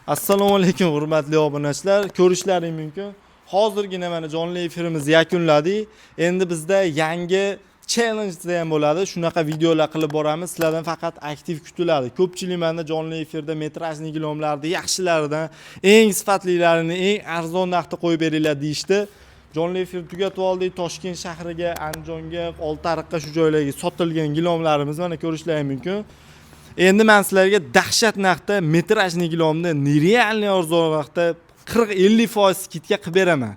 Assalomu alaykum hurmatli obunachilar. Ko'rishlaring mumkin. Hozirgina mana jonli efirimizni yakunladik. Endi bizda yangi challenge ham bo'ladi. Shunaqa videolar qilib boramiz. Sizlardan faqat aktiv kutiladi. Ko'pchilik menda jonli efirda metrajli gilomlarni yaxshilaridan, eng sifatlilarini eng arzon narxda qo'yib beringlar deyishdi. Jonli efir tugatib oldik. Toshkent shahriga, Andijonga, Oltiariqqa shu joylarga sotilgan gilomlarimiz mana ko'rishlaring mumkin. Endi men sizlarga dahshat narxda metrajli gilomni nerealniy arzon narxda 40-50% skidka qilib beraman.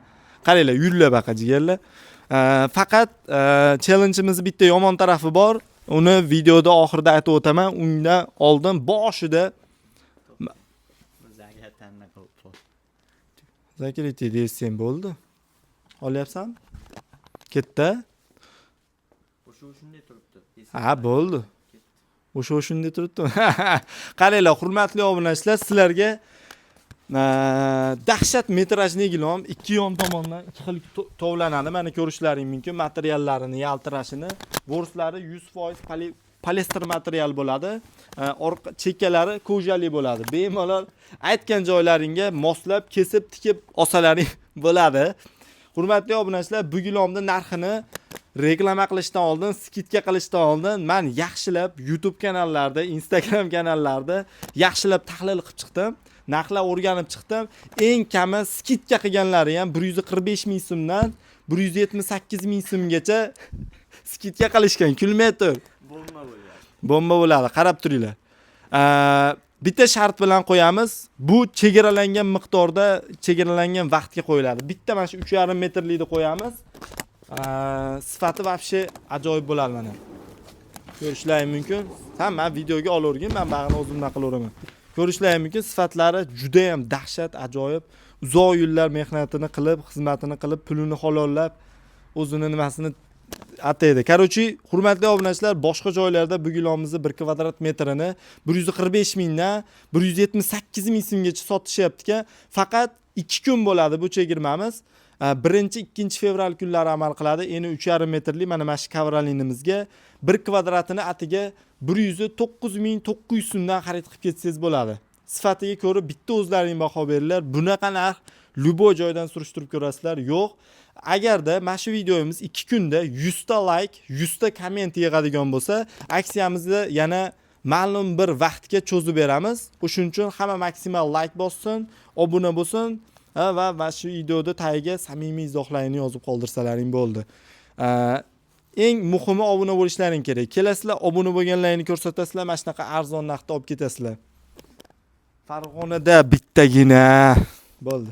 Qaranglar, yurlar baqa jigarlar. Faqat challenge'imiz bitta yomon tarafi bor. Uni videoda oxirida aytib o'taman. Undan oldin boshida Zakiriti desam bo'ldi. Olyapsan? Ketdi. O'sha shunday turibdi. Ha, bo'ldi. O'sha shunday turibdi. Qaranglar, hurmatli obunachilar, sizlarga dahshat metrajli gilom ikki yon tomondan ikki xil tovlanadi. Mana ko'rishlaring mumkin materiallarini yaltirashini. Vorslari 100% poliester material bo'ladi. Orqa chekkalari kojali bo'ladi. Bemalol aytgan joylaringga moslab, kesib, tikib olsalaring bo'ladi. Hurmatli obunachilar, bu gilomning narxini reklama qilishdan oldin, skidka qilishdan oldin men yaxshilab YouTube kanallarda, Instagram kanallarda yaxshilab tahlil qilib chiqdim. Narxlar o'rganib chiqdim. Eng kami skidka qilganlari ham 145 ming so'mdan 178 ming so'mgacha skidka qilishgan. Kulmetr. Bomba bo'ladi. Bomba bo'ladi. Qarab turinglar. Bitta shart bilan qo'yamiz. Bu chegaralangan miqdorda, chegaralangan vaqtga qo'yiladi. Bitta mana shu 3,5 metrlikni qo'yamiz. Sifati vobshe ajoyib bo'ladi mana. Ko'rishlaring mumkin. Hamma videoga olavergin, men bag'ini o'zimdan qilaveraman. Ko'rishlaring mumkin, sifatlari juda ham dahshat, ajoyib. Uzoq yillar mehnatini qilib, xizmatini qilib, pulini halollab, o'zini nimasini ataydi. Qarochi, hurmatli obunachilar, boshqa joylarda bu gilomizni 1 kvadrat metrini 145 mingdan 178 ming so'mgacha sotishyapti-ku. Faqat 2 kun bo'ladi bu chegirmamiz. 1-2 fevral kunlari amal qiladi. Eni 3,5 metrli mana shu kavralinimizga 1 kvadratini atiga 109.900 so'mdan xarid qilib ketsangiz bo'ladi. Sifatiga ko'ra bitta o'zlaring baho beringlar. Bunaqa narx luboy joydan surishtirib ko'rasizlar. Yo'q. Agarda mana shu videomiz 2 kunda 100 ta like, 100 ta komment yig'adigan bo'lsa, aksiyamizni yana ma'lum bir vaqtga cho'zib beramiz. O'shuning uchun hamma maksimal like bossin, obuna bo'lsin va shu videoda tagiga samimiy izohlarini yozib qoldirsalaring bo'ldi. Eng muhimi obuna bo'lishlaring kerak. Kelasizlar, obuna bo'lganlaringni ko'rsatasizlar, mana shunaqa arzon narxda olib ketasizlar. Farg'onada bittagina bo'ldi.